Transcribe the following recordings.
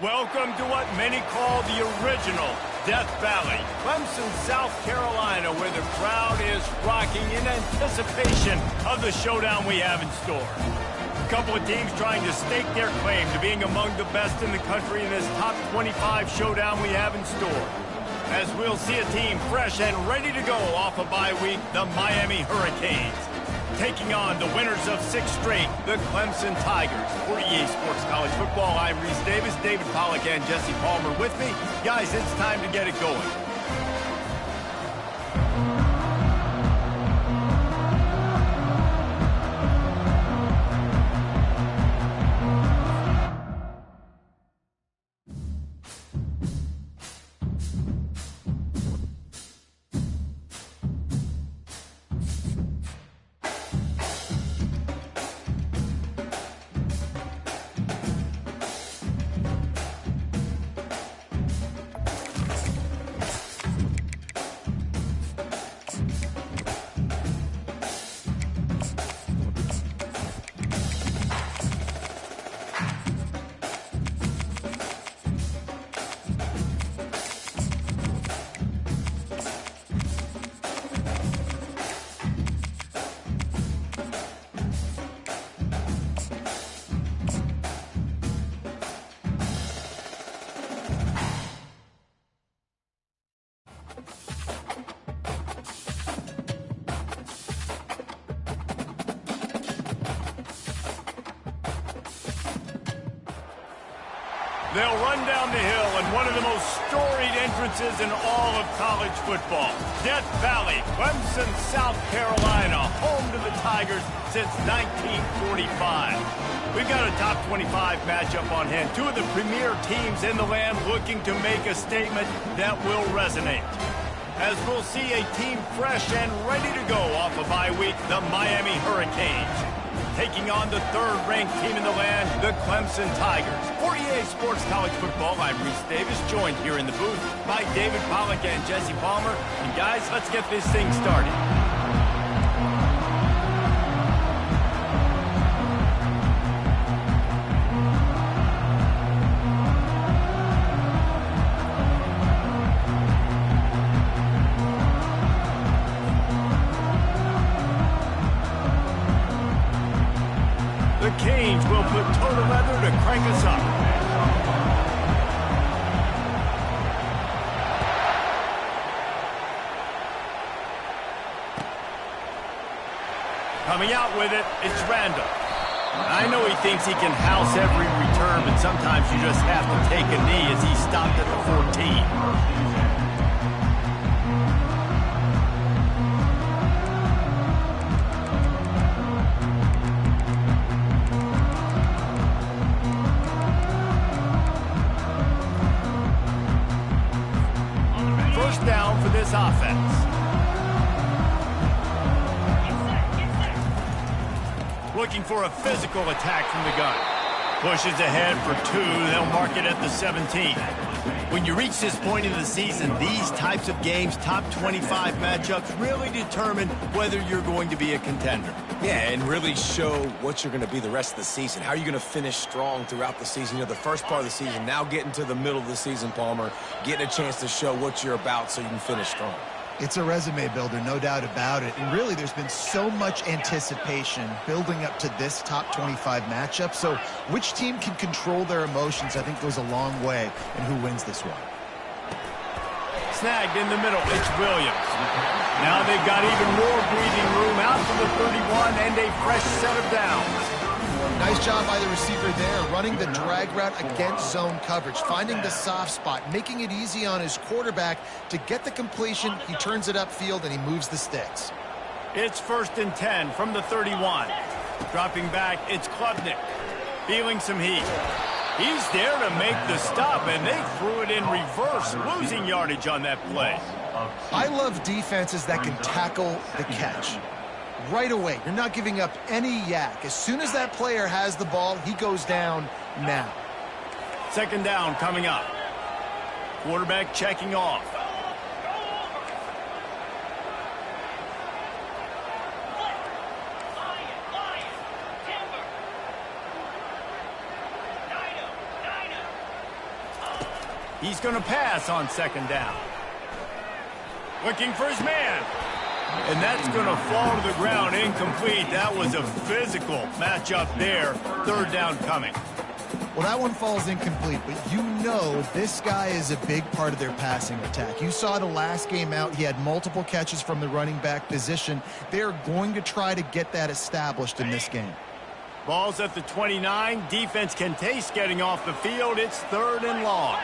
Welcome to what many call the original Death Valley, Clemson, South Carolina, where the crowd is rocking in anticipation of the showdown we have in store. A couple of teams trying to stake their claim to being among the best in the country in this top 25 showdown we have in store. As we'll see a team fresh and ready to go off a bye week, the Miami Hurricanes, taking on the winners of 6 straight, the Clemson Tigers. For EA Sports College Football, I'm Reese Davis, David Pollack, and Jesse Palmer with me. Guys, it's time to get it going. They'll run down the hill in one of the most storied entrances in all of college football. Death Valley, Clemson, South Carolina, home to the Tigers since 1945. We've got a top 25 matchup on hand. Two of the premier teams in the land looking to make a statement that will resonate. As we'll see a team fresh and ready to go off a bye week, the Miami Hurricanes, taking on the third-ranked team in the land, the Clemson Tigers. For EA Sports College Football, I'm Reese Davis, joined here in the booth by David Pollack and Jesse Palmer. And guys, let's get this thing started. The Canes will put toe to leather to crank us up. Coming out with it, it's Randall. I know he thinks he can house every return, but sometimes you just have to take a knee as he stopped at the 14. Down for this offense. Looking for a physical attack from the gun. Pushes ahead for 2. They'll mark it at the 17. When you reach this point in the season, these types of games, top 25 matchups, really determine whether you're going to be a contender. Yeah, and really show what you're going to be the rest of the season. How are you going to finish strong throughout the season? You know, the first part of the season, now getting to the middle of the season, Palmer, getting a chance to show what you're about so you can finish strong. It's a resume builder, no doubt about it. And really, there's been so much anticipation building up to this top 25 matchup. So which team can control their emotions, I think, goes a long way in who wins this one. Snagged in the middle, it's Williams. Now they've got even more breathing room out to the 31 and a fresh set of downs. Nice job by the receiver there, running the drag route against zone coverage, finding the soft spot, making it easy on his quarterback to get the completion. He turns it upfield and he moves the sticks. It's 1st and 10 from the 31. Dropping back, it's Klubnik, feeling some heat. He's there to make the stop, and they threw it in reverse, losing yardage on that play. I love defenses that can tackle the catch. Right away, you're not giving up any yak. As soon as that player has the ball, he goes down now. 2nd down coming up. Quarterback checking off. He's going to pass on second down. Looking for his man. And that's going to fall to the ground incomplete. That was a physical matchup there. Third down coming. Well, that one falls incomplete, but you know this guy is a big part of their passing attack. You saw the last game out. He had multiple catches from the running back position. They're going to try to get that established in this game. Ball's at the 29. Defense can taste getting off the field. It's third and long.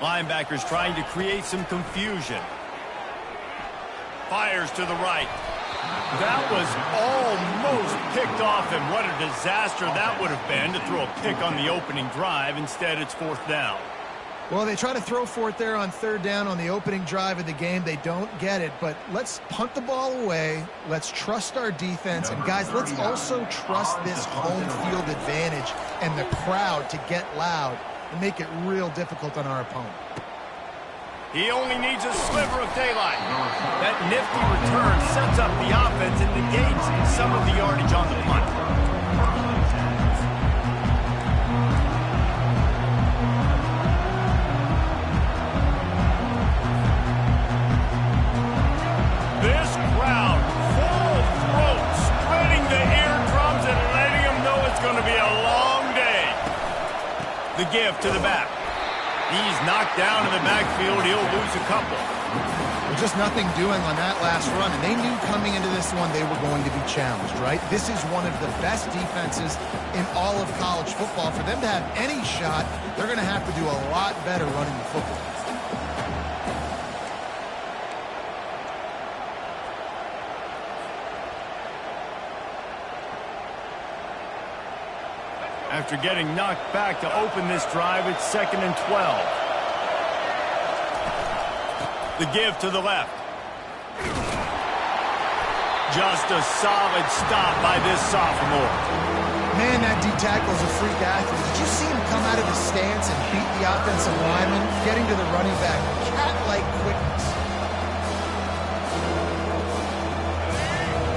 Linebackers trying to create some confusion. Fires to the right. That was almost picked off, and what a disaster that would have been to throw a pick on the opening drive. Instead, it's fourth down. Well, they try to throw for it there on third down on the opening drive of the game. They don't get it, but let's punt the ball away. Let's trust our defense. And, guys, let's also trust this home field advantage and the crowd to get loud and make it real difficult on our opponent. He only needs a sliver of daylight. That nifty return sets up the offense and negates some of the yardage on the punt. This crowd, full throat, spreading the eardrums and letting them know it's going to be a long day. The give to the back. He's knocked down in the backfield. He'll lose a couple. Well, just nothing doing on that last run, and they knew coming into this one they were going to be challenged, right? This is one of the best defenses in all of college football. For them to have any shot, they're going to have to do a lot better running the football. After getting knocked back to open this drive, it's 2nd and 12. The give to the left. Just a solid stop by this sophomore. Man, that D-tackle is a freak athlete. Did you see him come out of his stance and beat the offensive lineman, getting to the running back? Cat-like quickness.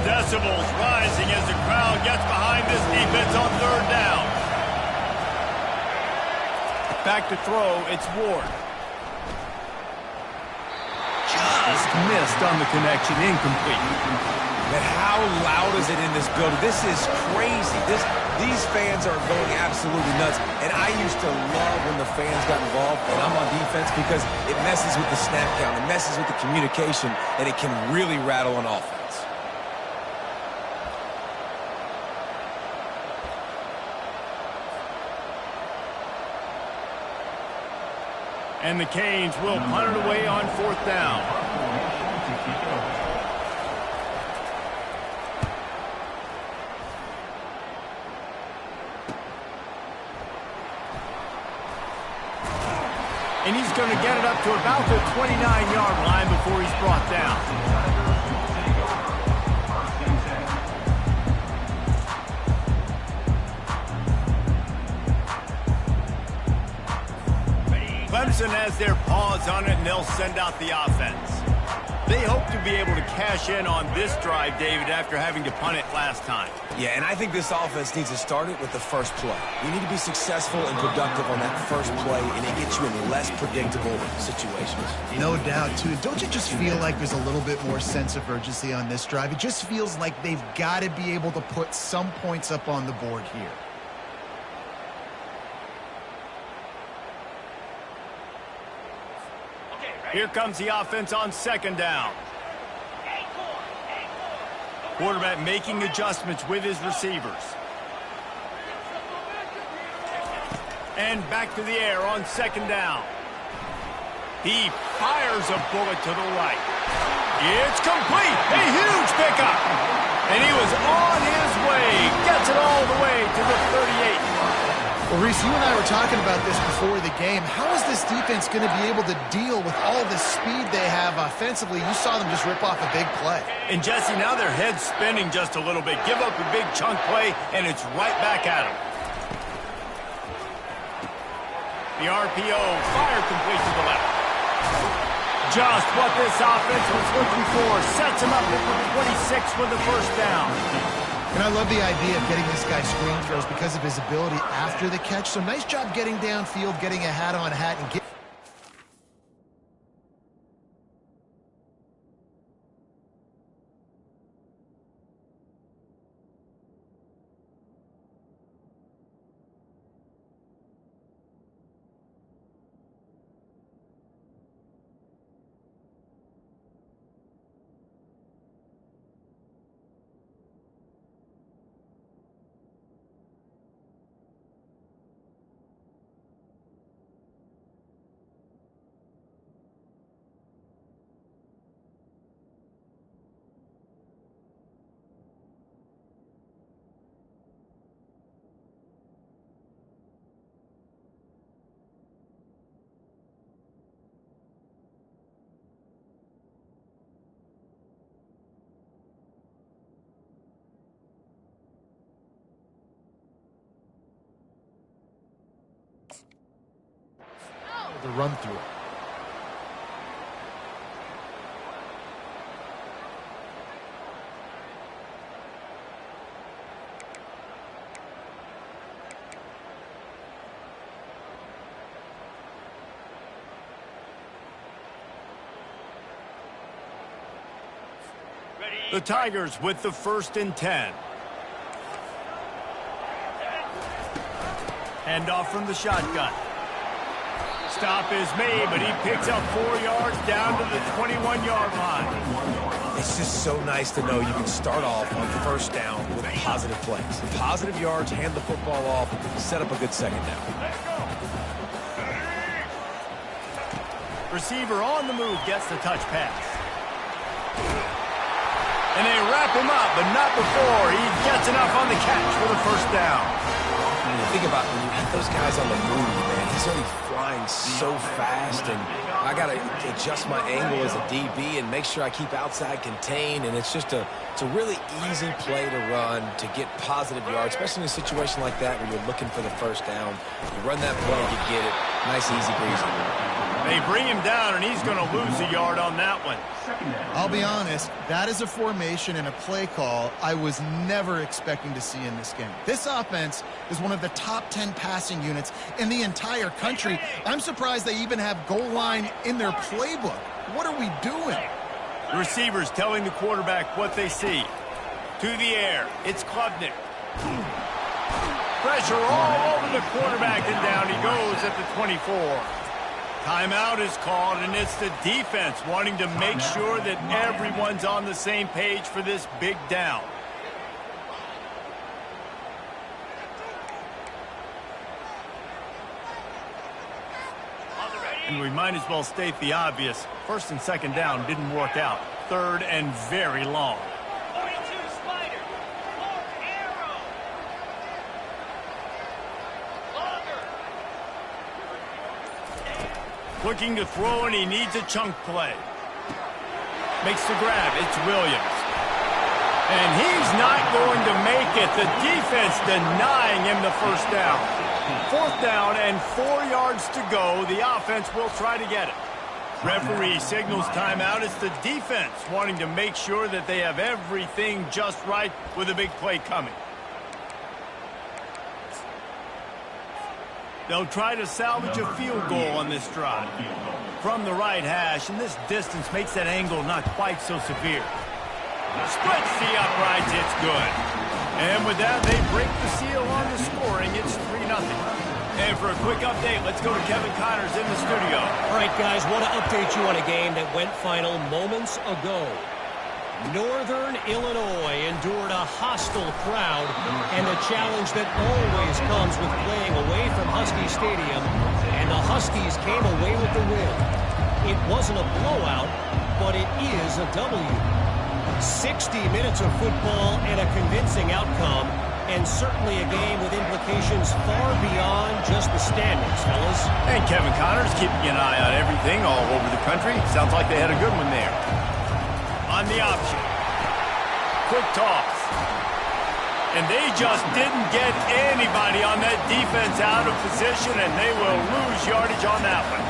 Decibels rising as the crowd gets behind this defense on third down. Back to throw, it's Ward. Just missed on the connection, incomplete. But how loud is it in this building? This is crazy. These fans are going absolutely nuts. And I used to love when the fans got involved, and I'm on defense, because it messes with the snap count, it messes with the communication, and it can really rattle on offense. And the Canes will punt it away on fourth down. And he's going to get it up to about the 29-yard line before he's brought down. Clemson has their paws on it, and they'll send out the offense. They hope to be able to cash in on this drive, David, after having to punt it last time. Yeah, and I think this offense needs to start it with the first play. You need to be successful and productive on that first play, and it gets you in less predictable situations. No doubt, too. Don't you just feel like there's a little bit more sense of urgency on this drive? It just feels like they've got to be able to put some points up on the board here. Here comes the offense on second down. Quarterback making adjustments with his receivers. And back to the air on second down. He fires a bullet to the right. It's complete. A huge pickup. And he was on his way. Gets it all the way to the 38. Well, Reese, you and I were talking about this before the game. How is this defense going to be able to deal with all the speed they have offensively? You saw them just rip off a big play. And, Jesse, now their head's spinning just a little bit. Give up a big chunk play, and it's right back at them. The RPO, fire complete to the left. Just what this offense was looking for. Sets him up at the 26 for the first down. And I love the idea of getting this guy screen throws because of his ability after the catch. So nice job getting downfield, getting a hat-on-hat, and get... the run through. The Tigers with the 1st and 10. Hand off from the shotgun. Stop is made, but he picks up 4 yards down to the 21-yard line. It's just so nice to know you can start off on 1st down with positive plays. Positive yards, hand the football off, set up a good 2nd down. Receiver on the move gets the touch pass. And they wrap him up, but not before he gets enough on the catch for the 1st down. When you think about when you have those guys on the move, man, he's already flying so fast, and I got to adjust my angle as a DB and make sure I keep outside contained, and it's just a really easy play to run to get positive yards, especially in a situation like that where you're looking for the 1st down. You run that play, you get it. Nice, easy breezy. They bring him down, and he's going to lose a yard on that one. I'll be honest, that is a formation and a play call I was never expecting to see in this game. This offense is one of the top 10 passing units in the entire country. I'm surprised they even have goal line in their playbook. What are we doing? The receivers telling the quarterback what they see. To the air, it's Klubnik. Pressure all over the quarterback, and down he goes at the 24. Timeout is called, and it's the defense wanting to make sure that everyone's on the same page for this big down. And we might as well state the obvious. 1st and 2nd down didn't work out. 3rd and very long. Looking to throw, and he needs a chunk play. Makes the grab. It's Williams. And he's not going to make it. The defense denying him the 1st down. 4th down and 4 yards to go. The offense will try to get it. Referee signals timeout. It's the defense wanting to make sure that they have everything just right with a big play coming. They'll try to salvage a field goal on this drive. From the right hash, and this distance makes that angle not quite so severe. Splits the uprights, it's good. And with that, they break the seal on the scoring. It's 3-0. And for a quick update, let's go to Kevin Connors in the studio. All right, guys, want to update you on a game that went final moments ago. Northern Illinois endured a hostile crowd and a challenge that always comes with playing away from Husky Stadium, and the Huskies came away with the win. It wasn't a blowout, but it is a W. 60 minutes of football and a convincing outcome, and certainly a game with implications far beyond just the standings, fellas. And Kevin Connors keeping an eye on everything all over the country. Sounds like they had a good one there. On the option. Quick toss. And they just didn't get anybody on that defense out of position, and they will lose yardage on that one.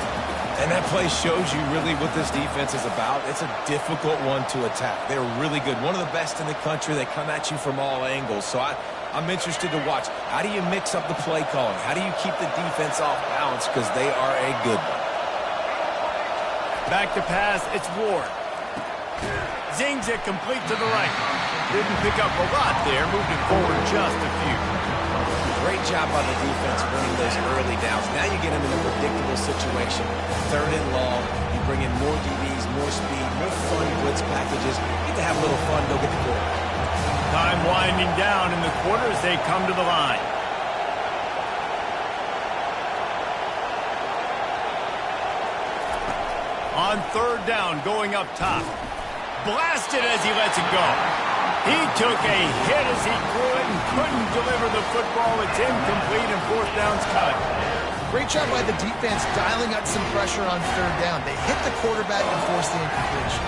And that play shows you really what this defense is about. It's a difficult one to attack. They're really good. One of the best in the country. They come at you from all angles. So I'm interested to watch. How do you mix up the play calling? How do you keep the defense off balance? Because they are a good one. Back to pass, it's Ward. Zings it complete to the right. Didn't pick up a lot there, moved it forward just a few. Great job by the defense winning those early downs. Now you get them in a predictable situation. 3rd and long, you bring in more DBs, more speed, more fun blitz packages. You get to have a little fun, go get the quarterback. Time winding down in the quarter as they come to the line. On 3rd down, going up top. Blasted as he lets it go. He took a hit as he threw it and couldn't deliver the football. It's incomplete and 4th down's cut. Great job by the defense dialing up some pressure on 3rd down. They hit the quarterback and forced the incompletion.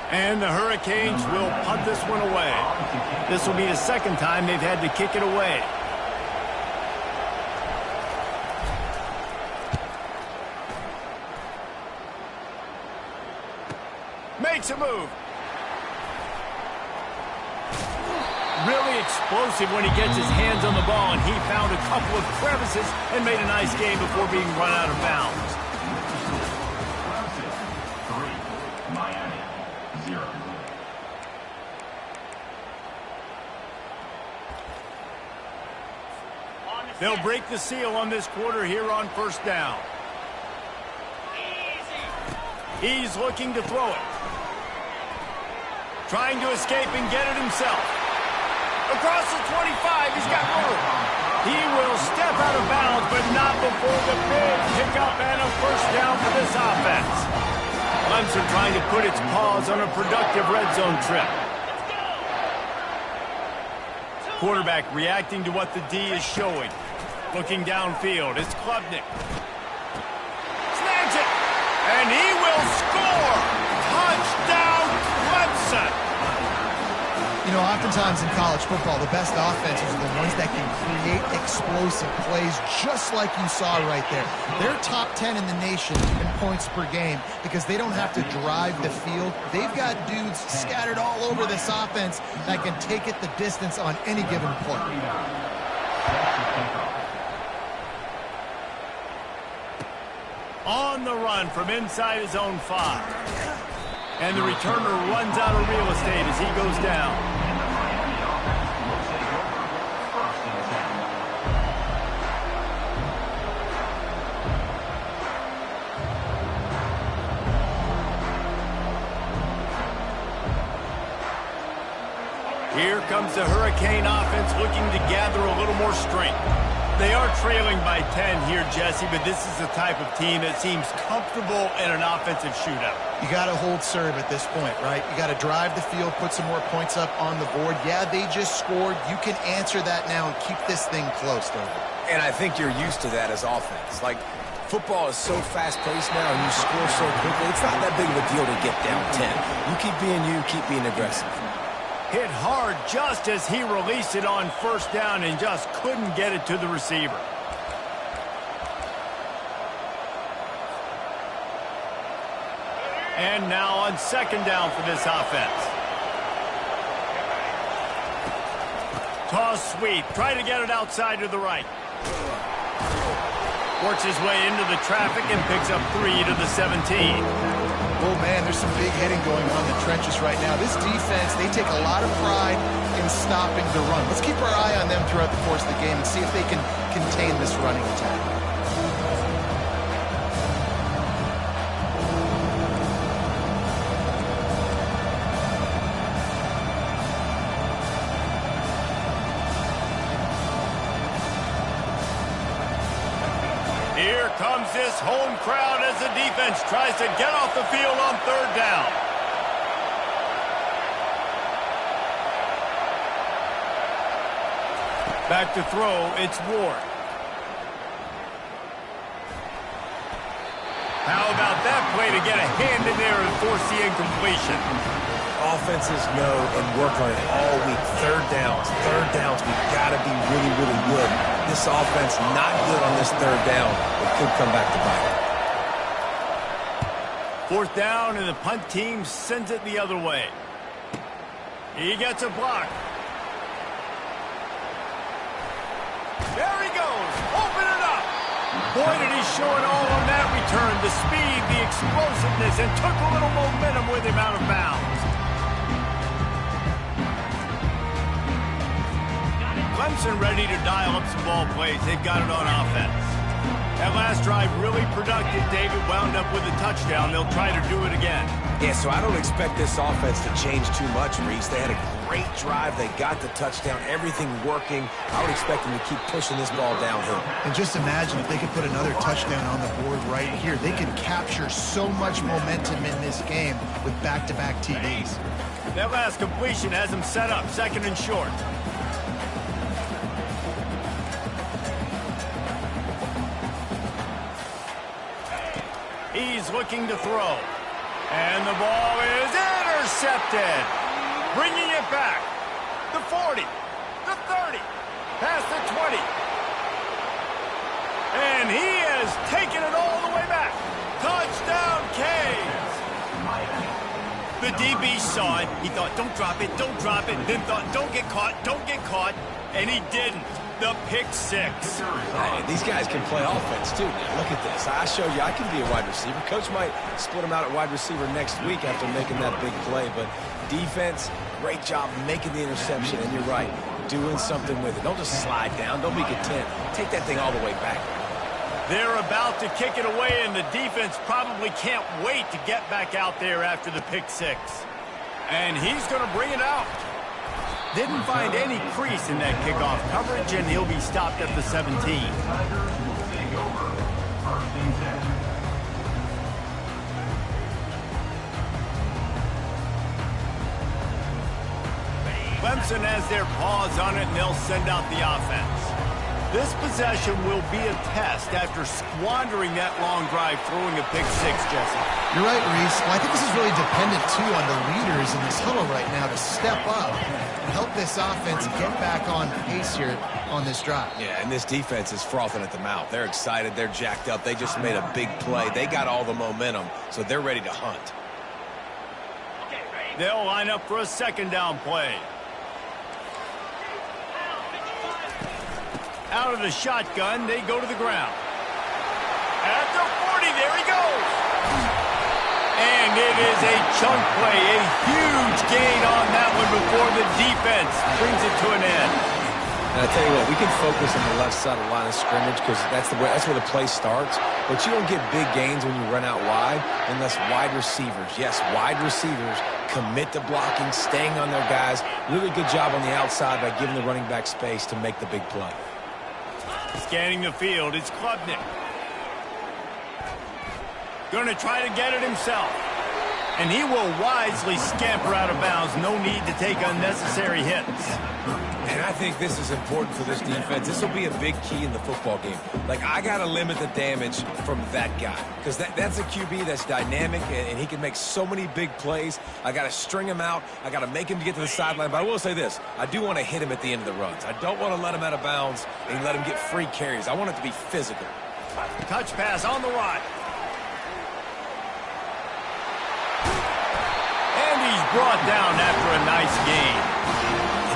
And the Hurricanes will punt this one away. This will be the 2nd time they've had to kick it away. Makes a move. Really explosive when he gets his hands on the ball, and he found a couple of crevices and made a nice game before being run out of bounds. They'll break the seal on this quarter here on 1st down. He's looking to throw it. Trying to escape and get it himself. Across the 25, he's got room. He will step out of bounds, but not before the big pickup and a 1st down for this offense. Clemson trying to put its paws on a productive red zone trip. Quarterback reacting to what the D is showing. Looking downfield, it's Klubnik. Snags it, and he will score! Touchdown, Clemson! You know, oftentimes in college football, the best offenses are the ones that can create explosive plays just like you saw right there. They're top 10 in the nation in points per game because they don't have to drive the field. They've got dudes scattered all over this offense that can take it the distance on any given play. On the run from inside his own 5. And the returner runs out of real estate as he goes down. Here comes the Hurricane offense looking to gather a little more strength. They are trailing by 10 here, Jesse, but this is the type of team that seems comfortable in an offensive shootout. You got to hold serve at this point, right? You got to drive the field, put some more points up on the board. Yeah, they just scored. You can answer that now and keep this thing close, though. And I think you're used to that as offense. Like, football is so fast-paced now, and you score so quickly. It's not that big of a deal to get down 10. You keep being you, keep being aggressive. Hit hard just as he released it on 1st down and just couldn't get it to the receiver. And now on 2nd down for this offense. Toss sweep. Try to get it outside to the right. Works his way into the traffic and picks up 3 to the 17. Oh, man, there's some big hitting going on in the trenches right now. This defense, they take a lot of pride in stopping the run. Let's keep our eye on them throughout the course of the game and see if they can contain this running attack. Here comes this home crowd as the defense tries to get off the field on 3rd down. Back to throw, it's Ward. How about that play to get a hand in there and force the incompletion? offenses know and work on it all week. Third downs, we've got to be really, really good. This offense not good on this third down. It could come back to bite it. Fourth down, and the punt team sends it the other way. He gets a block. There he goes. Open it up. Boy, did he show it all on that return. The speed, the explosiveness, and took a little momentum with him out of bounds. Clemson ready to dial up some ball plays. They've got it on offense. That last drive really productive. David wound up with a touchdown. They'll try to do it again. Yeah, so I don't expect this offense to change too much, Reese. They had a great drive. They got the touchdown. Everything working. I would expect them to keep pushing this ball downhill. And just imagine if they could put another touchdown on the board right here. They could capture so much momentum in this game with back-to-back TDs. That last completion has them set up, second and short. He's looking to throw. And the ball is intercepted. Bringing it back. The 40. The 30. Past the 20. And he has taken it all the way back. Touchdown, Canes. The DB saw it. He thought, don't drop it, don't drop it. Then thought, don't get caught. And he didn't. The pick six. Hey, these guys can play offense, too. Now, look at this. I showed you I can be a wide receiver. Coach might split him out at wide receiver next week after making that big play. But defense, great job making the interception. And you're right, doing something with it. Don't just slide down. Don't be content. Take that thing all the way back. They're about to kick it away, and the defense probably can't wait to get back out there after the pick six. And he's going to bring it out. Didn't find any crease in that kickoff coverage, and he'll be stopped at the 17. Clemson has their paws on it, and they'll send out the offense. This possession will be a test after squandering that long drive throwing a pick six, Jesse. You're right, Reese. Well, I think this is really dependent, too, on the leaders in this huddle right now to step up and help this offense get back on pace here on this drive. Yeah, and this defense is frothing at the mouth. They're excited. They're jacked up. They just made a big play. They got all the momentum, so they're ready to hunt. They'll line up for a second down play. Out of the shotgun, they go to the ground. At the 40, there he goes. And it is a chunk play, a huge gain on that one before the defense brings it to an end. And I tell you what, we can focus on the left side of the line of scrimmage because that's where the play starts. But you don't get big gains when you run out wide unless wide receivers, yes, wide receivers, commit to blocking, staying on their guys. Really good job on the outside by giving the running back space to make the big play. Scanning the field, it's Klubnik. Going to try to get it himself. And he will wisely scamper out of bounds. No need to take unnecessary hits. And I think this is important for this defense. This will be a big key in the football game. Like, I got to limit the damage from that guy. Because that's a QB that's dynamic, and he can make so many big plays. I got to string him out. I got to make him get to the sideline. But I will say this. I do want to hit him at the end of the runs. I don't want to let him out of bounds and let him get free carries. I want it to be physical. Touch pass on the right. And he's brought down after a nice gain.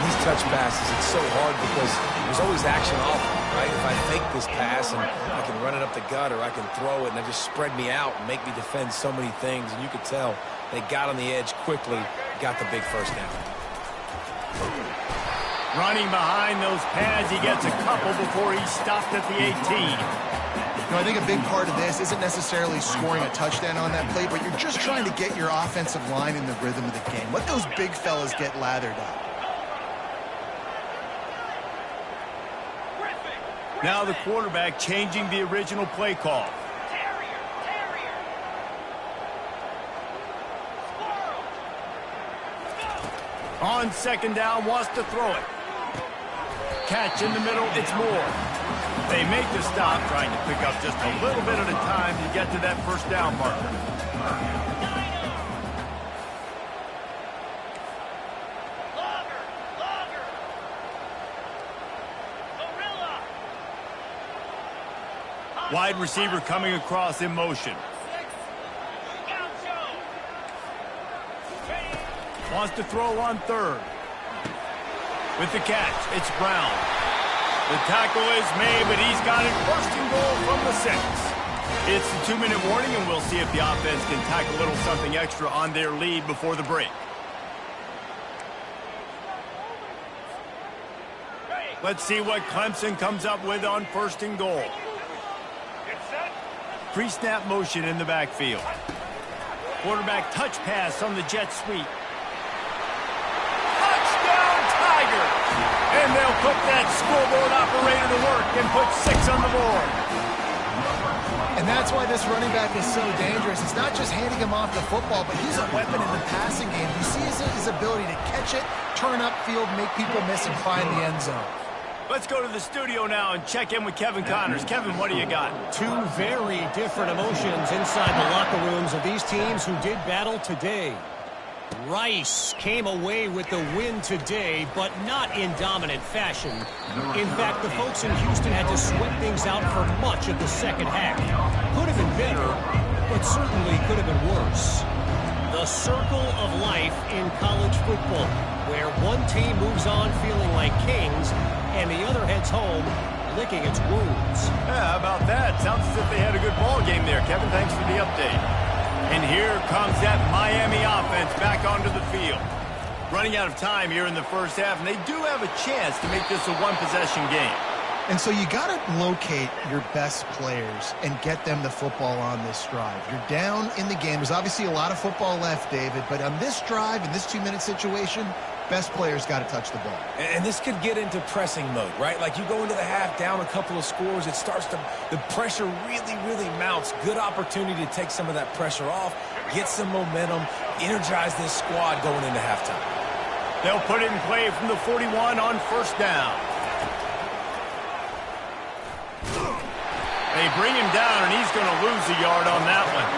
These touch passes, it's so hard because there's always action off them, right? If I fake this pass and I can run it up the gut or I can throw it and they just spread me out and make me defend so many things, and you could tell they got on the edge quickly, got the big first down. Running behind those pads, he gets a couple before he's stopped at the 18. You know, I think a big part of this isn't necessarily scoring a touchdown on that play, but you're just trying to get your offensive line in the rhythm of the game. Let those big fellas get lathered up. Now the quarterback changing the original play call. On second down, wants to throw it. Catch in the middle, it's Moore. They make the stop, trying to pick up just a little bit at a time to get to that first down marker. Wide receiver coming across in motion. Wants to throw on third. With the catch, it's Brown. The tackle is made, but he's got it first and goal from the 6. It's the 2-minute warning, and we'll see if the offense can tack a little something extra on their lead before the break. Let's see what Clemson comes up with on first and goal. Pre-snap motion in the backfield. Quarterback touch pass on the jet sweep. Touchdown, Tigers! And they'll put that scoreboard operator to work and put 6 on the board. And that's why this running back is so dangerous. It's not just handing him off the football, but he's a weapon in the passing game. You see his ability to catch it, turn upfield, make people miss, and find the end zone. Let's go to the studio now and check in with Kevin Connors. Kevin, what do you got? Two very different emotions inside the locker rooms of these teams who did battle today. Rice came away with the win today, but not in dominant fashion. In fact, the folks in Houston had to sweat things out for much of the second half. Could have been better, but certainly could have been worse. The circle of life in college football, where one team moves on feeling like kings, and the other heads home licking its wounds. Yeah, how about that? Sounds as if they had a good ball game there. Kevin, thanks for the update. And here comes that Miami offense back onto the field. Running out of time here in the first half, and they do have a chance to make this a one-possession game. And so you got to locate your best players and get them the football on this drive. You're down in the game. There's obviously a lot of football left, David, but on this drive, in this 2-minute situation, best players got to touch the ball. And this could get into pressing mode, right? Like you go into the half down a couple of scores, it starts to, the pressure really mounts. Good opportunity to take some of that pressure off, get some momentum, energize this squad going into halftime. They'll put it in play from the 41 on first down. They bring him down, and he's going to lose a yard on that one.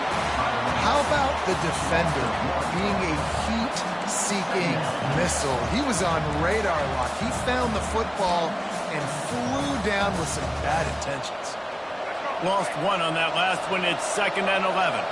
How about the defender being a heat-seeking missile? He was on radar lock. He found the football and flew down with some bad intentions. Lost one on that last one. It's 2nd and 11.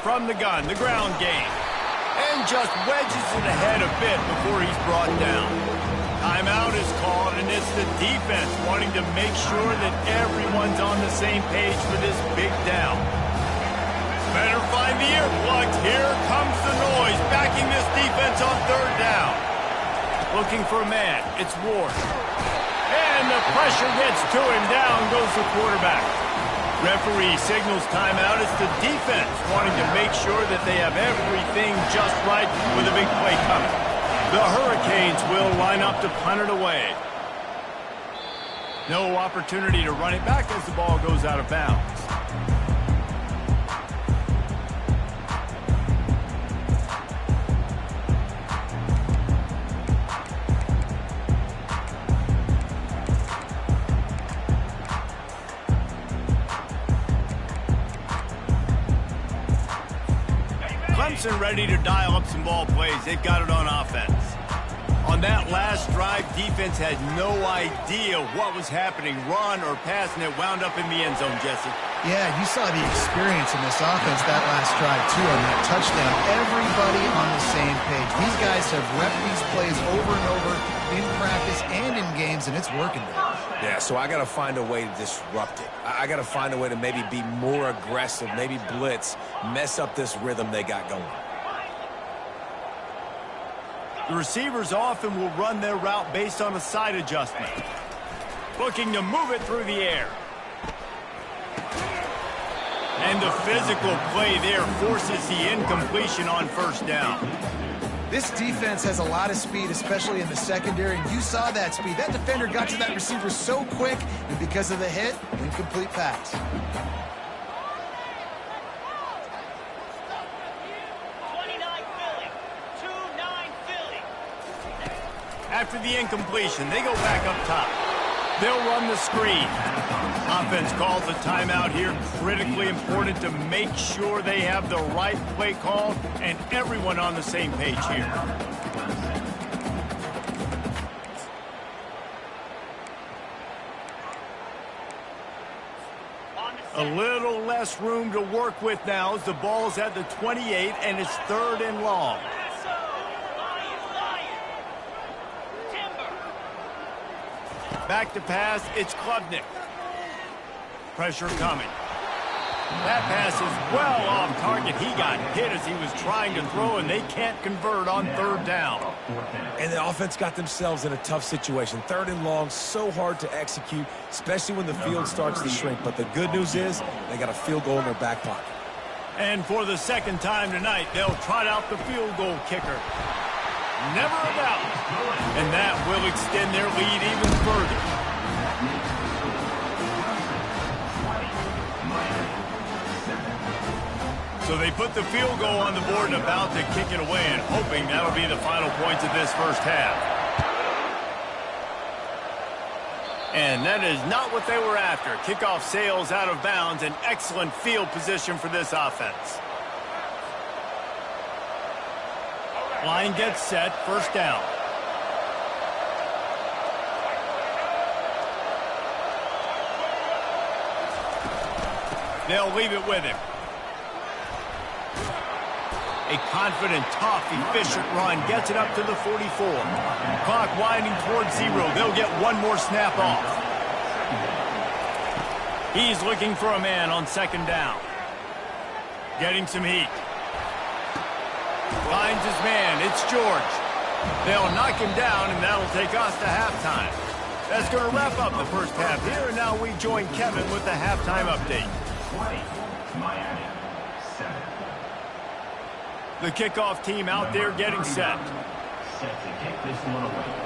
From the gun, the ground game. And just wedges it ahead a bit before he's brought down. Timeout is called, and it's the defense wanting to make sure that everyone's on the same page for this big down. Better find the earplugs. Here comes the noise, backing this defense on third down. Looking for a man. It's Ward. And the pressure gets to him. Down goes the quarterback. Referee signals timeout. It's the defense wanting to make sure that they have everything just right with a big play coming. The Hurricanes will line up to punt it away. No opportunity to run it back as the ball goes out of bounds. Clemson ready to dial up some ball plays. They've got it on offense. On that last drive, defense had no idea what was happening, run or pass, and it wound up in the end zone, Jesse. Yeah, you saw the experience in this offense that last drive, too, on that touchdown. Everybody on the same page. These guys have repped these plays over and over in practice and in games, and it's working now. Yeah, so I got to find a way to disrupt it. I got to find a way to maybe be more aggressive, maybe blitz, mess up this rhythm they got going. The receivers often will run their route based on a side adjustment. Looking to move it through the air. And the physical play there forces the incompletion on first down. This defense has a lot of speed, especially in the secondary, and you saw that speed. That defender got to that receiver so quick, and because of the hit, incomplete pass. After the incompletion, they go back up top. They'll run the screen. Offense calls a timeout here. Critically important to make sure they have the right play call and everyone on the same page here. A little less room to work with now as the ball's at the 28 and it's 3rd and long. Back to pass, it's Klubnik. Pressure coming. That pass is well off target. He got hit as he was trying to throw, and they can't convert on 3rd down. And the offense got themselves in a tough situation. 3rd and long, so hard to execute, especially when the field starts to shrink. But the good news is they got a field goal in their back pocket. And for the 2nd time tonight, they'll trot out the field goal kicker. Never a doubt. And that will extend their lead even further. So they put the field goal on the board and about to kick it away and hoping that'll be the final points of this first half. And that is not what they were after. Kickoff sails out of bounds, an excellent field position for this offense. Line gets set, 1st down. They'll leave it with him. A confident, tough, efficient run gets it up to the 44. Clock winding towards 0. They'll get one more snap off. He's looking for a man on 2nd down. Getting some heat. Finds his man. It's George. They'll knock him down, and that'll take us to halftime. That's going to wrap up the first half here, and now we join Kevin with the halftime update. 20, Miami, 7. The kickoff team out there getting set. Set to kick this one away.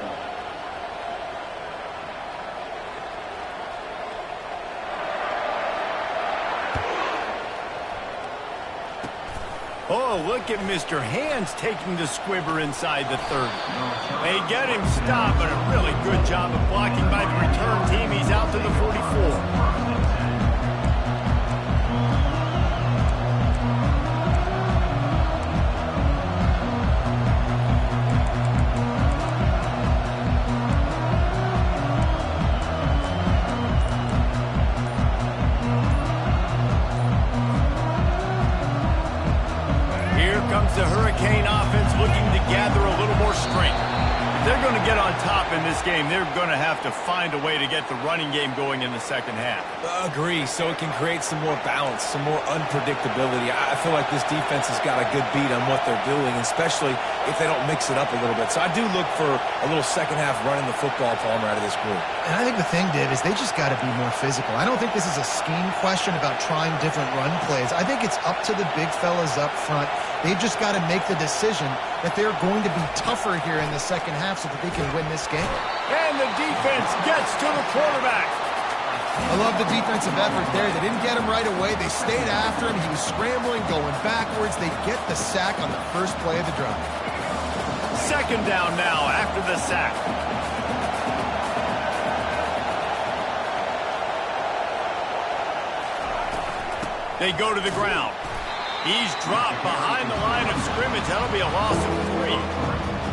Oh, look at Mr. Hands taking the squibber inside the 30. They get him stopped, but a really good job of blocking by the return team. He's out to the 44. The Hurricane offense looking to gather a little more strength. If they're going to get on top in this game, they're going to have to find a way to get the running game going in the 2nd half. Agree, so it can create some more balance, some more unpredictability. I feel like this defense has got a good beat on what they're doing, especially if they don't mix it up a little bit. So I do look for a little 2nd half running the football, Palmer, out of this group. And I think the thing, Div, is they just got to be more physical. I don't think this is a scheme question about trying different run plays. I think it's up to the big fellas up front. They've just got to make the decision that they're going to be tougher here in the 2nd half so that they can win this game. And the defense gets to the quarterback. I love the defensive effort there. They didn't get him right away. They stayed after him. He was scrambling, going backwards. They get the sack on the first play of the drive. 2nd down now after the sack. They go to the ground. He's dropped behind the line of scrimmage. That'll be a loss of 3.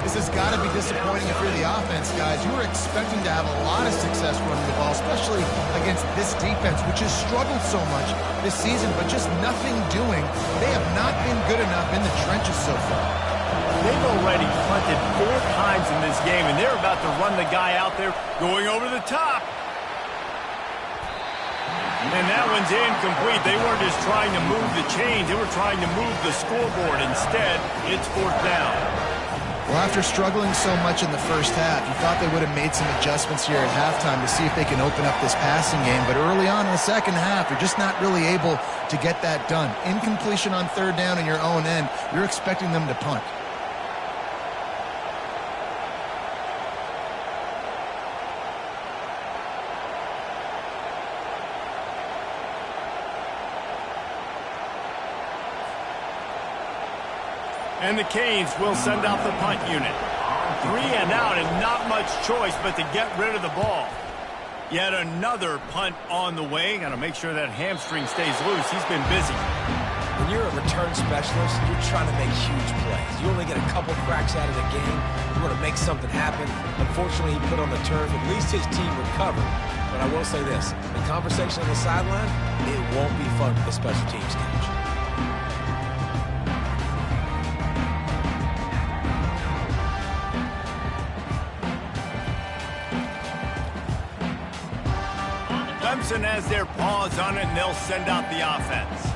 This has got to be disappointing if you're the offense, guys. You were expecting to have a lot of success running the ball, especially against this defense, which has struggled so much this season, but just nothing doing. They have not been good enough in the trenches so far. They've already punted 4 times in this game, and they're about to run the guy out there going over the top. And that one's incomplete. They weren't just trying to move the chains. They were trying to move the scoreboard. Instead, it's 4th down. Well, after struggling so much in the first half, you thought they would have made some adjustments here at halftime to see if they can open up this passing game. But early on in the 2nd half, you're just not really able to get that done. Incompletion on 3rd down in your own end, you're expecting them to punt. And the Canes will send out the punt unit. 3 and out and not much choice but to get rid of the ball. Yet another punt on the way. Got to make sure that hamstring stays loose. He's been busy. When you're a return specialist, you're trying to make huge plays. You only get a couple cracks out of the game. You want to make something happen. Unfortunately, he put on the turf. At least his team recovered. But I will say this. The conversation on the sideline, it won't be fun for the special teams coach. Clemson has their paws on it, and they'll send out the offense.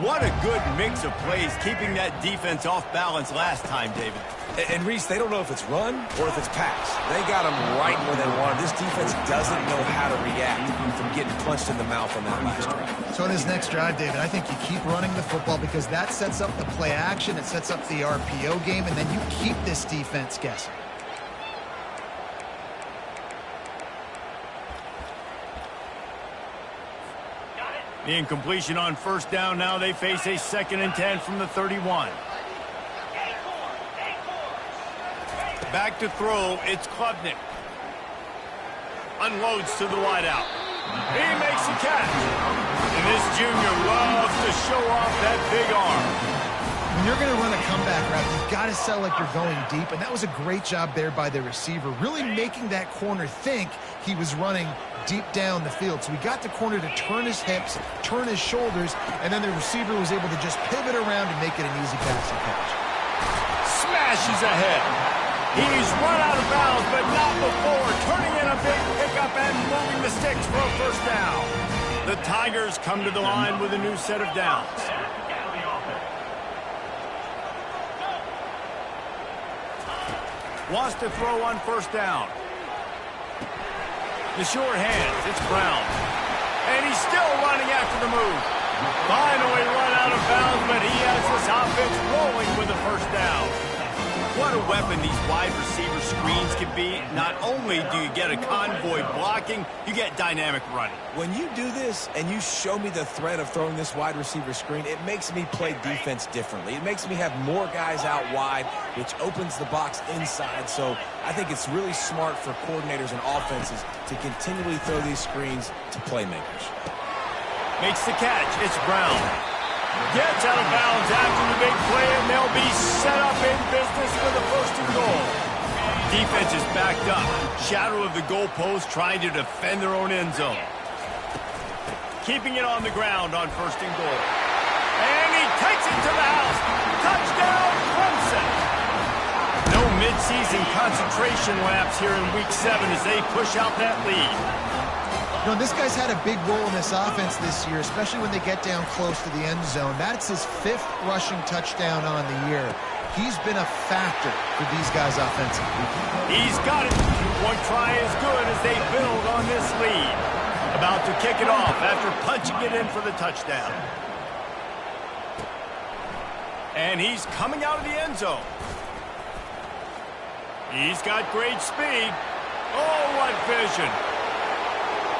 What a good mix of plays, keeping that defense off balance last time, David. And Reese, they don't know if it's run or if it's pass. They got them right where they want. This defense doesn't know how to react from getting punched in the mouth on that last drive. So in this next drive, David, I think you keep running the football because that sets up the play action, it sets up the RPO game, and then you keep this defense guessing. The incompletion on first down. Now they face a 2nd and 10 from the 31. Back to throw. It's Klubnik. Unloads to the wideout. He makes a catch. And this junior loves to show off that big arm. When you're going to run a comeback route, you've got to sell like you're going deep, and that was a great job there by the receiver, really making that corner think he was running deep down the field. So we got the corner to turn his hips, turn his shoulders, and then the receiver was able to just pivot around and make it an easy passing catch. Smashes ahead. He's run out of bounds, but not before turning in a big pickup and moving the sticks for a first down. The Tigers come to the line with a new set of downs. Wants to throw on first down. The short hands, it's Brown. And he's still running after the move. Finally run out of bounds, but he has this offense rolling with a first down. What a weapon these wide receiver screens can be. Not only do you get a convoy blocking, you get dynamic running. When you do this and you show me the threat of throwing this wide receiver screen, it makes me play defense differently. It makes me have more guys out wide, which opens the box inside. So I think it's really smart for coordinators and offenses to continually throw these screens to playmakers. Makes the catch. It's Brown. Gets out of bounds after the big play, and they'll be set up in business for the 1st and goal. Defense is backed up. Shadow of the goalpost trying to defend their own end zone. Keeping it on the ground on 1st and goal. And he takes it to the house. Touchdown, Clemson. No midseason concentration laps here in Week 7 as they push out that lead. You know, this guy's had a big role in this offense this year, especially when they get down close to the end zone. That's his 5th rushing touchdown on the year. He's been a factor for these guys offensively. He's got it. One try is good as they build on this lead. About to kick it off after punching it in for the touchdown. And he's coming out of the end zone. He's got great speed. Oh, what vision.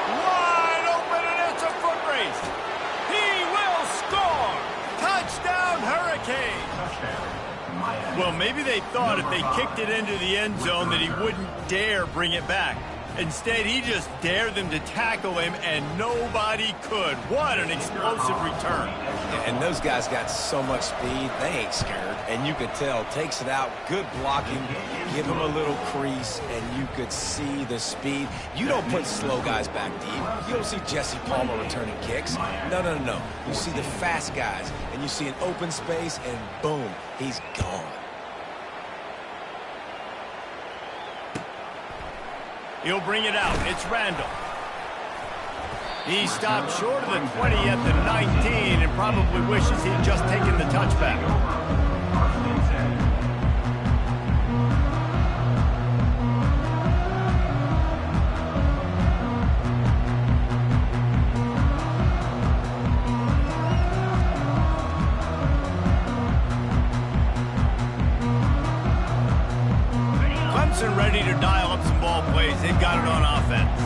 Wide open, and it's a foot race. He will score. Touchdown, Hurricane. Well, maybe they thought if they kicked it into the end zone that he wouldn't dare bring it back. Instead, he just dared them to tackle him, and nobody could. What an explosive return. And those guys got so much speed, they ain't scared. And you could tell, takes it out, good blocking, give him a little crease, and you could see the speed. You don't put slow guys back deep. You don't see Jesse Palmer returning kicks. No. You see the fast guys, and you see an open space, and boom, he's gone. He'll bring it out. It's Randall. He stopped short of the 20 at the 19 and probably wishes he'd just taken the touchback. Clemson ready to dial up some ball plays. They've got it on offense.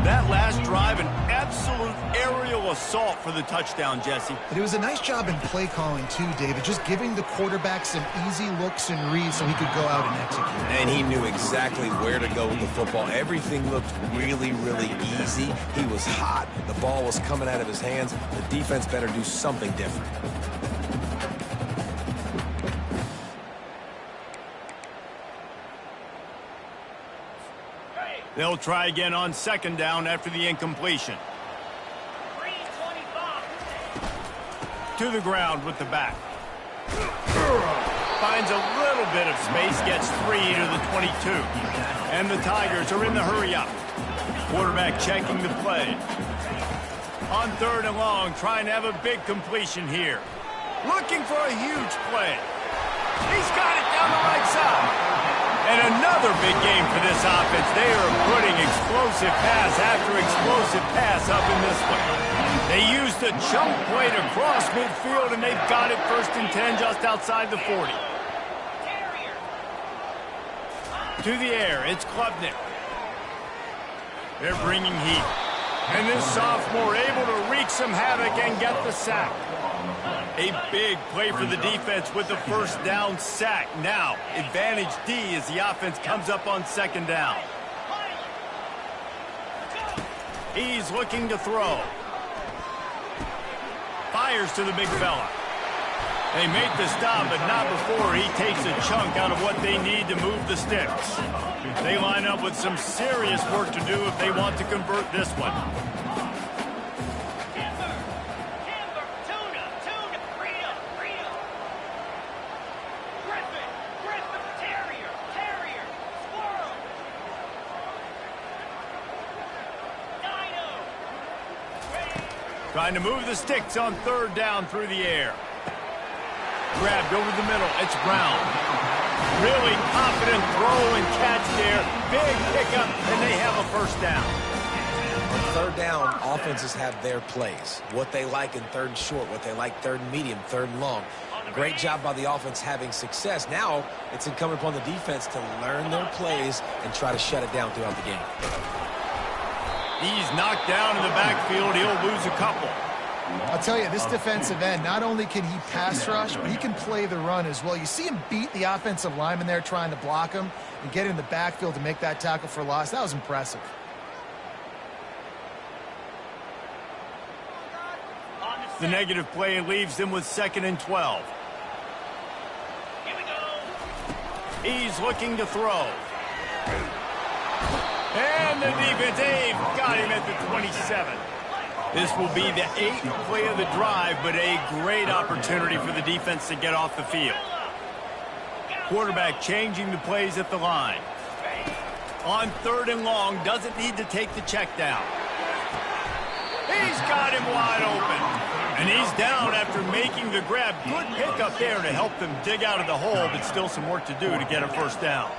That last drive, an absolute aerial assault for the touchdown, Jesse. But it was a nice job in play calling too, David, just giving the quarterback some easy looks and reads so he could go out and execute. And he knew exactly where to go with the football. Everything looked really, really easy. He was hot. The ball was coming out of his hands. The defense better do something different. They'll try again on second down after the incompletion. To the ground with the back. Finds a little bit of space, gets 3 to the 22. And the Tigers are in the hurry up. Quarterback checking the play. On third and long, trying to have a big completion here. Looking for a huge play. He's got it down the right side. And another big game for this offense. They are putting explosive pass after explosive pass up in this one. They used a chunk play to cross midfield, and they've got it 1st and 10 just outside the 40. To the air, it's Klubnik. They're bringing heat. And this sophomore able to wreak some havoc and get the sack. A big play for the defense with the 1st down sack. Now, advantage D as the offense comes up on 2nd down. He's looking to throw. Fires to the big fella. They make the stop, but not before he takes a chunk out of what they need to move the sticks. They line up with some serious work to do if they want to convert this one. Trying to move the sticks on 3rd down through the air. Grabbed over the middle. It's Brown. Really confident throw and catch there. Big pickup, and they have a 1st down. On 3rd down, offenses have their plays. What they like in 3rd and short, what they like 3rd and medium, 3rd and long. Great job by the offense having success. Now it's incumbent upon the defense to learn their plays and try to shut it down throughout the game. He's knocked down in the backfield. He'll lose a couple. I'll tell you, this defensive end, not only can he pass rush, but he can play the run as well. You see him beat the offensive lineman there trying to block him and get in the backfield to make that tackle for loss. That was impressive. The negative play leaves them with 2nd and 12. Here we go. He's looking to throw. And the defense, they've got him at the 27. This will be the 8th play of the drive, but a great opportunity for the defense to get off the field. Quarterback changing the plays at the line. On 3rd and long, doesn't need to take the check down. He's got him wide open. And he's down after making the grab. Good pickup there to help them dig out of the hole, but still some work to do to get a 1st down.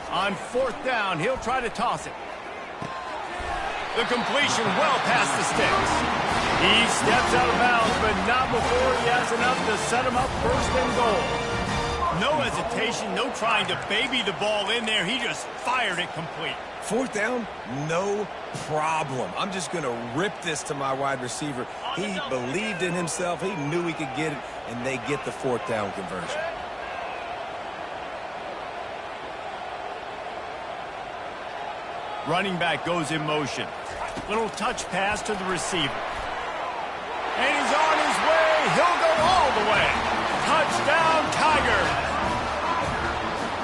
On 4th down, he'll try to toss it. The completion well past the sticks. He steps out of bounds, but not before he has enough to set him up 1st and goal. No hesitation, no trying to baby the ball in there. He just fired it complete. 4th down, no problem. I'm just going to rip this to my wide receiver. He believed in himself. He knew he could get it, and they get the 4th down conversion. Running back goes in motion. Little touch pass to the receiver. And he's on his way. He'll go all the way. Touchdown, Tigers.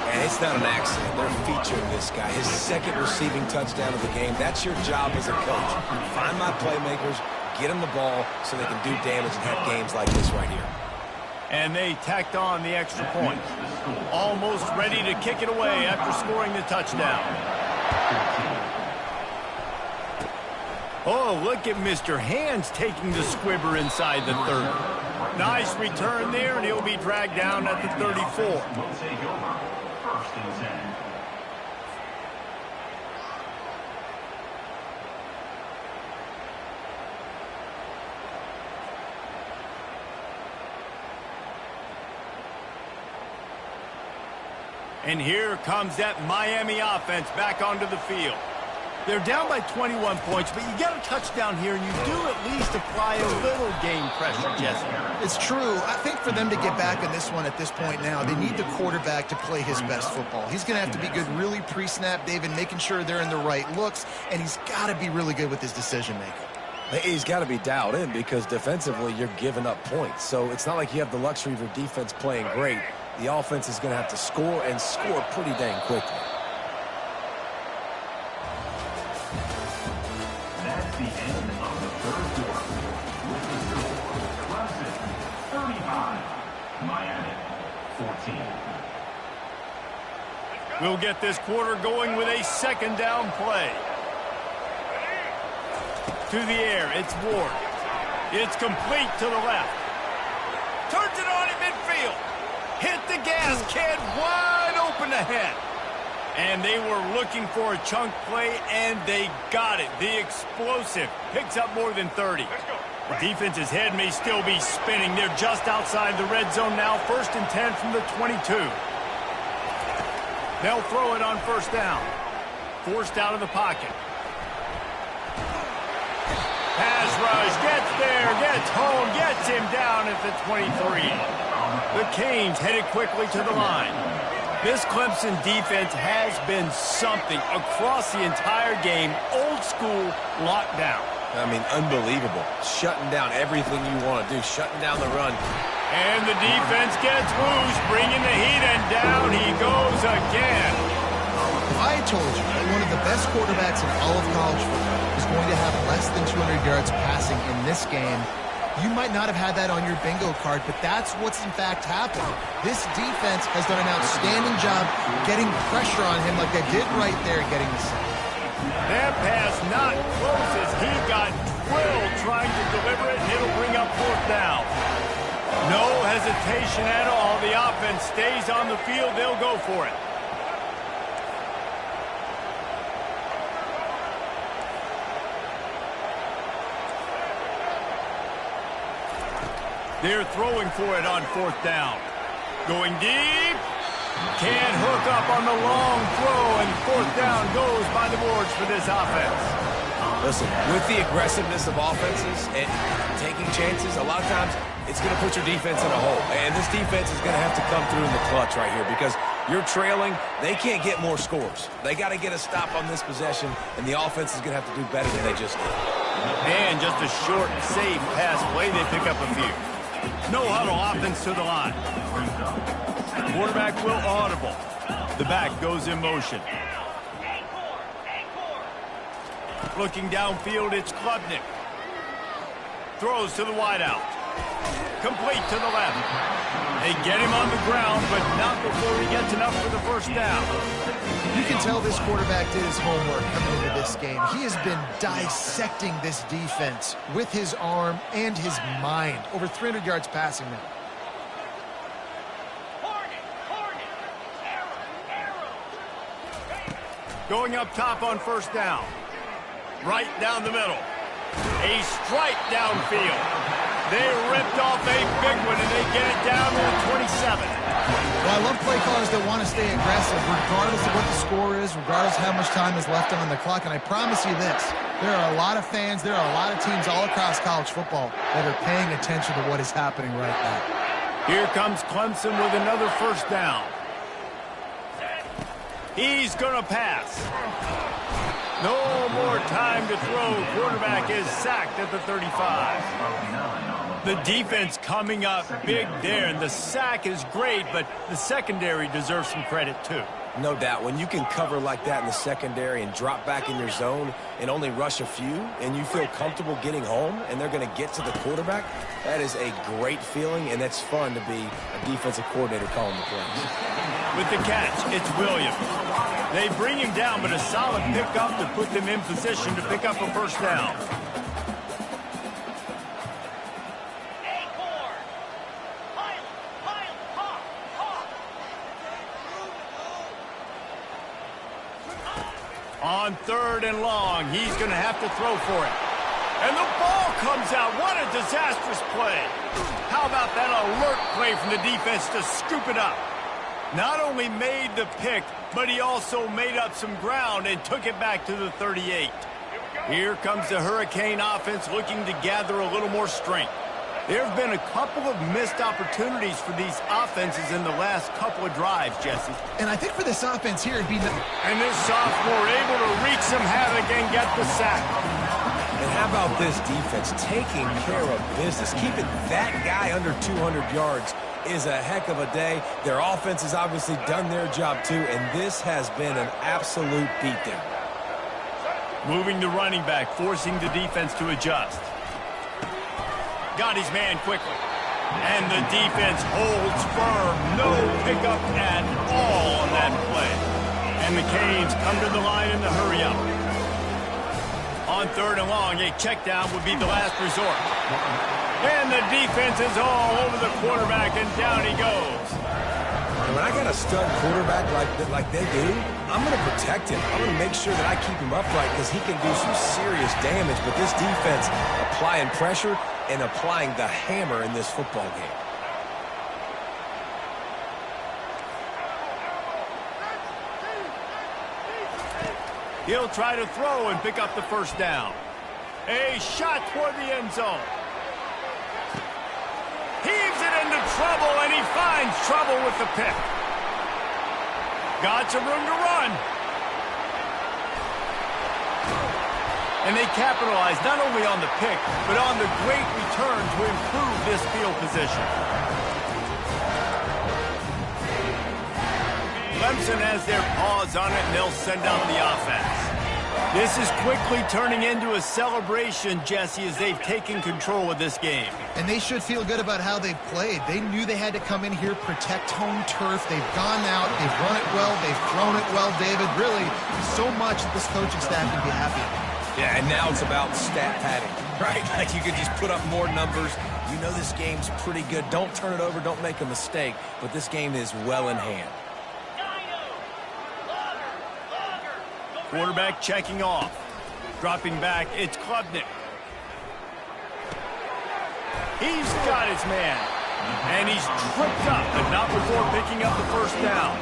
And it's not an accident. They're featuring this guy. His 2nd receiving touchdown of the game. That's your job as a coach. Find my playmakers, get them the ball so they can do damage and have games like this right here. And they tacked on the extra point. Almost ready to kick it away after scoring the touchdown. Oh, look at Mr. Hands taking the squibber inside the 30. Nice return there, and he'll be dragged down at the 34. Will take over. First and 10. And here comes that Miami offense back onto the field. They're down by 21 points, but you get a touchdown here, and you do at least apply a little game pressure, Jesse. It's true. I think for them to get back in this one at this point now, they need the quarterback to play his best football. He's going to have to be good really pre-snap, David, making sure they're in the right looks, and he's got to be really good with his decision-making. He's got to be dialed in because defensively you're giving up points. So it's not like you have the luxury of your defense playing great. The offense is going to have to score and score pretty dang quickly. That's the end of the third quarter. With the score, Clemson 35, Miami 14. We'll get this quarter going with a second down play. To the air, it's Ward. It's complete to the left. Turns it on in midfield. Hit the gas, kid, wide open ahead. And they were looking for a chunk play, and they got it. The explosive picks up more than 30. The defense's head may still be spinning. They're just outside the red zone now, 1st and 10 from the 22. They'll throw it on first down. Forced out of the pocket. Pass rush, gets there, gets home, gets him down at the 23. The Canes headed quickly to the line. This Clemson defense has been something across the entire game. Old school lockdown. I mean, unbelievable. Shutting down everything you want to do. Shutting down the run. And the defense gets loose, bringing the heat, and down he goes again. I told you that one of the best quarterbacks in all of college football is going to have less than 200 yards passing in this game. You might not have had that on your bingo card, but that's what's in fact happened. This defense has done an outstanding job getting pressure on him like they did right there, getting the sack. That pass not close as he got drilled trying to deliver it, and it'll bring up fourth down. No hesitation at all. The offense stays on the field. They'll go for it. They're throwing for it on fourth down. Going deep. Can't hook up on the long throw, and fourth down goes by the boards for this offense. Listen, with the aggressiveness of offenses and taking chances, a lot of times it's going to put your defense in a hole. And this defense is going to have to come through in the clutch right here because you're trailing. They can't get more scores. They got to get a stop on this possession, and the offense is going to have to do better than they just did. And just a short, safe pass play. They pick up a few. No huddle offense to the line. Quarterback will audible. The back goes in motion. Looking downfield, it's Klubnik. Throws to the wideout. Complete to the left. They get him on the ground, but not before he gets enough for the first down. You can tell this quarterback did his homework coming into this game. He has been dissecting this defense with his arm and his mind. Over 300 yards passing now. Going up top on first down. Right down the middle. A strike downfield. They ripped off a big one, and they get it down to the 27. Well, I love play callers that want to stay aggressive regardless of what the score is, regardless of how much time is left on the clock. And I promise you this, there are a lot of fans, there are a lot of teams all across college football that are paying attention to what is happening right now. Here comes Clemson with another first down. He's going to pass. No more time to throw. Quarterback is sacked at the 35. The defense coming up big there, and the sack is great, but the secondary deserves some credit too. No doubt. When you can cover like that in the secondary and drop back in your zone and only rush a few, and you feel comfortable getting home, and they're going to get to the quarterback, that is a great feeling, and it's fun to be a defensive coordinator calling the plays. With the catch, it's Williams. They bring him down, but a solid pickup to put them in position to pick up a first down. On 3rd and long, he's going to have to throw for it. And the ball comes out. What a disastrous play. How about that alert play from the defense to scoop it up? Not only made the pick, but he also made up some ground and took it back to the 38. Here comes the Hurricane offense looking to gather a little more strength. There have been a couple of missed opportunities for these offenses in the last couple of drives, Jesse. And I think for this offense here, it'd be... And this sophomore able to wreak some havoc and get the sack. And how about this defense taking care of business? Keeping that guy under 200 yards is a heck of a day. Their offense has obviously done their job too, and this has been an absolute beatdown. Moving the running back, forcing the defense to adjust. Got his man quickly. And the defense holds firm. No pickup at all on that play. And the Canes come to the line in the hurry-up. On 3rd and long, a check down would be the last resort. And the defense is all over the quarterback, and down he goes. And when I got a stud quarterback like they do, I'm going to protect him. I'm going to make sure that I keep him upright because he can do some serious damage. But this defense applying pressure and applying the hammer in this football game. He'll try to throw and pick up the first down. A shot toward the end zone. Heaves it into trouble, and he finds trouble with the pick. Got some room to run. And they capitalize not only on the pick, but on the great return to improve this field position. Clemson has their paws on it, and they'll send out the offense. This is quickly turning into a celebration, Jesse, as they've taken control of this game. And they should feel good about how they've played. They knew they had to come in here, protect home turf. They've gone out, they've run it well, they've thrown it well, David. Really, so much that this coaching staff can be happy about. Yeah, and now it's about stat padding, right? Like you could just put up more numbers. You know this game's pretty good. Don't turn it over, don't make a mistake. But this game is well in hand. Quarterback checking off. Dropping back, it's Klubnik. He's got his man. And he's tripped up, but not before picking up the first down.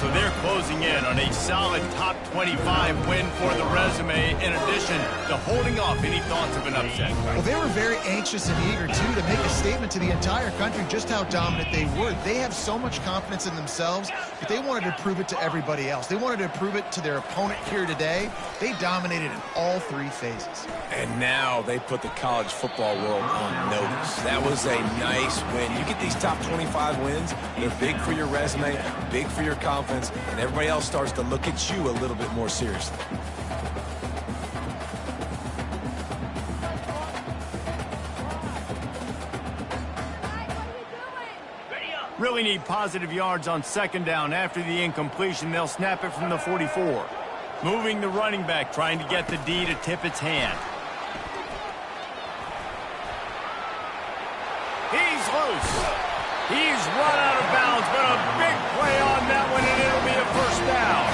So they're closing in on a solid top 25 win for the resume, in addition to holding off any thoughts of an upset. Well, they were very anxious and eager, too, to make a statement to the entire country just how dominant they were. They have so much confidence in themselves, but they wanted to prove it to everybody else. They wanted to prove it to their opponent here today. They dominated in all 3 phases. And now they put the college football world on notice. That was a nice win. You get these top 25 wins, they're big for your resume, big for your confidence, and everybody else starts to look at you a little bit more seriously. Really need positive yards on 2nd down. After the incompletion, they'll snap it from the 44. Moving the running back, trying to get the D to tip its hand. He's loose. He's run out of bounds, but a big play on that one, and it'll be a first down.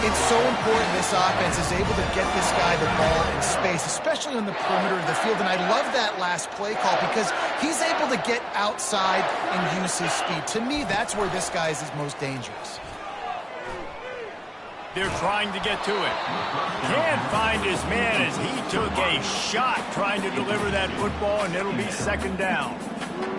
It's so important this offense is able to get this guy the ball in space, especially on the perimeter of the field. And I love that last play call because he's able to get outside and use his speed. To me, that's where this guy is his most dangerous. They're trying to get to it. Can't find his man as he took a shot trying to deliver that football, and it'll be 2nd down.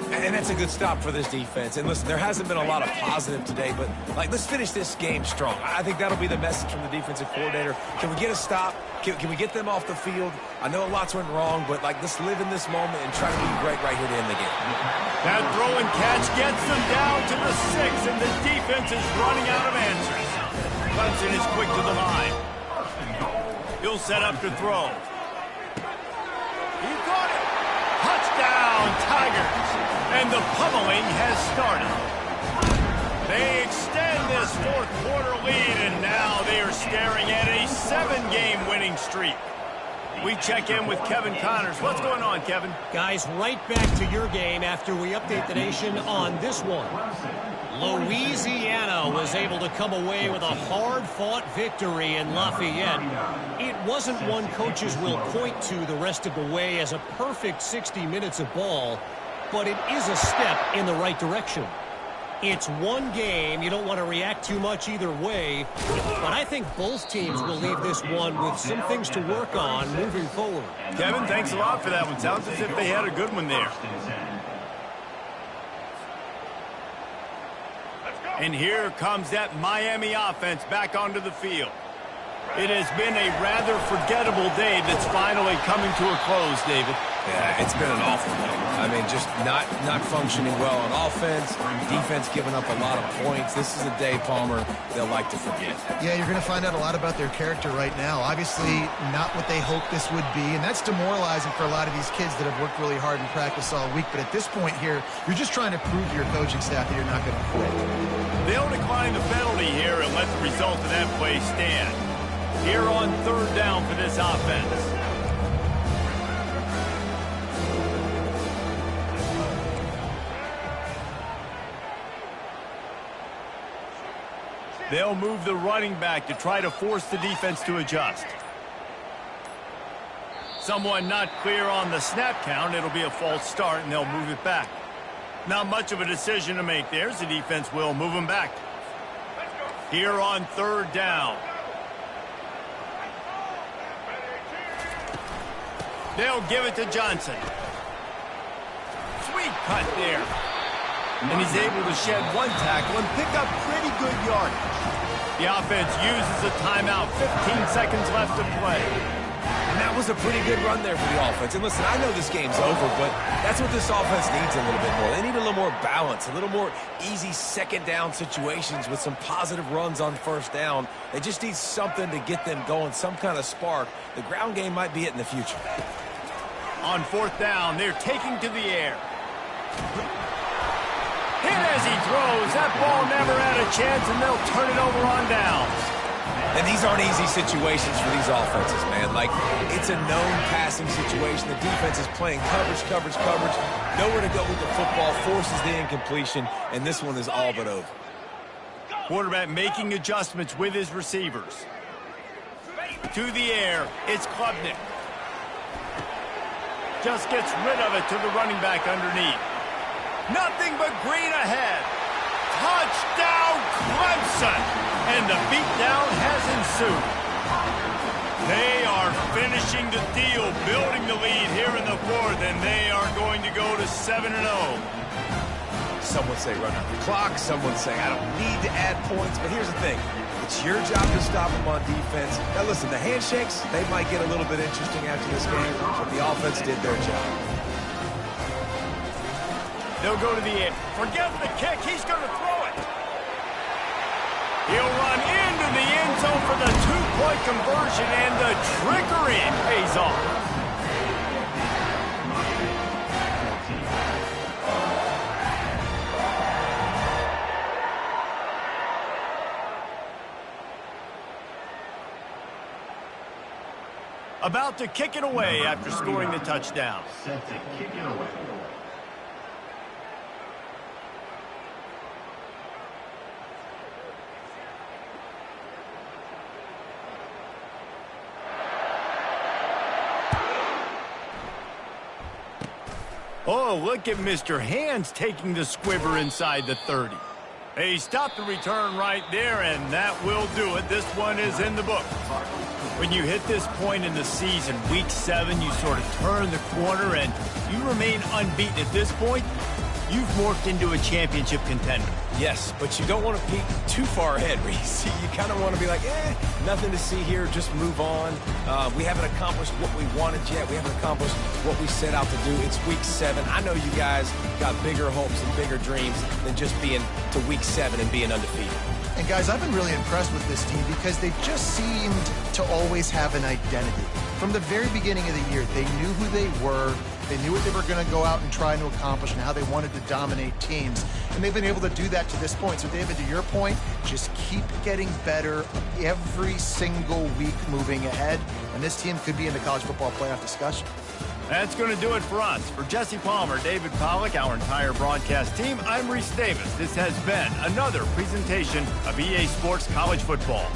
And that's a good stop for this defense. And listen, there hasn't been a lot of positive today, but let's finish this game strong. I think that'll be the message from the defensive coordinator. Can we get a stop? Can we get them off the field? I know lots went wrong, but let's live in this moment and try to be great right here to end the game. That throw and catch gets them down to the 6, and the defense is running out of answers. Clemson is quick to the line. He'll set up to throw. He got it. Touchdown, Tigers. And the pummeling has started. They extend this fourth quarter lead, and now they are staring at a 7-game winning streak. We check in with Kevin Connors. What's going on, Kevin? Guys, right back to your game after we update the nation on this one. Louisiana was able to come away with a hard-fought victory in Lafayette. It wasn't one coaches will point to the rest of the way as a perfect 60 minutes of ball, but it is a step in the right direction. It's one game. You don't want to react too much either way, but I think both teams will leave this one with some things to work on moving forward. Kevin, thanks a lot for that one. Sounds as if they had a good one there. And here comes that Miami offense back onto the field. It has been a rather forgettable day that's finally coming to a close, David. Yeah, it's been an awful day. I mean, just not functioning well on offense, defense giving up a lot of points. This is a day, Palmer, they'll like to forget. Yeah, you're going to find out a lot about their character right now. Obviously, not what they hoped this would be, and that's demoralizing for a lot of these kids that have worked really hard in practice all week. But at this point here, you're just trying to prove to your coaching staff that you're not going to quit. They'll decline the penalty here and let the result of that play stand. Here on third down for this offense. They'll move the running back to try to force the defense to adjust. Someone not clear on the snap count. It'll be a false start, and they'll move it back. Not much of a decision to make there, so the defense will move them back. Here on third down. They'll give it to Johnson. Sweet cut there. And he's able to shed one tackle and pick up pretty good yardage. The offense uses a timeout. 15 seconds left to play. And that was a pretty good run there for the offense. And listen, I know this game's over, but that's what this offense needs a little bit more. They need a little more balance, a little more easy second down situations with some positive runs on first down. They just need something to get them going, some kind of spark. The ground game might be it in the future. On fourth down, they're taking to the air. Hit as he throws. That ball never had a chance, and they'll turn it over on downs. And these aren't easy situations for these offenses, man. Like, it's a known passing situation. The defense is playing coverage. Nowhere to go with the football, forces the incompletion, and this one is all but over. Quarterback making adjustments with his receivers. To the air, it's Klubnik. Just gets rid of it to the running back underneath. Nothing but green ahead. Touchdown, Clemson! And the beatdown has ensued. They are finishing the deal, building the lead here in the fourth, and they are going to go to 7-0. Some would say run out the clock. Some would say I don't need to add points. But here's the thing. It's your job to stop them on defense. Now, listen, the handshakes, they might get a little bit interesting after this game, but the offense did their job. They'll go to the end. Forget the kick. He's going to throw it. He'll run into the end zone for the two-point conversion, and the trickery pays off. About to kick it away after scoring the touchdown. Set to kick it away. Oh, look at Mr. Hands taking the squibber inside the 30. He stopped the return right there, and that will do it. This one is in the book. When you hit this point in the season, week 7, you sort of turn the corner and you remain unbeaten. At this point, you've morphed into a championship contender. Yes, but you don't want to peek too far ahead, Reese. You kind of want to be like, nothing to see here, just move on. We haven't accomplished what we wanted yet. We haven't accomplished what we set out to do. It's week 7. I know you guys got bigger hopes and bigger dreams than just being to week 7 and being undefeated. And guys, I've been really impressed with this team because they just seemed to always have an identity. From the very beginning of the year, they knew who they were. They knew what they were going to go out and try to accomplish and how they wanted to dominate teams. And they've been able to do that to this point. So, David, to your point, just keep getting better every single week moving ahead. And this team could be in the college football playoff discussion. That's going to do it for us. For Jesse Palmer, David Pollack, our entire broadcast team, I'm Reese Davis. This has been another presentation of EA Sports College Football.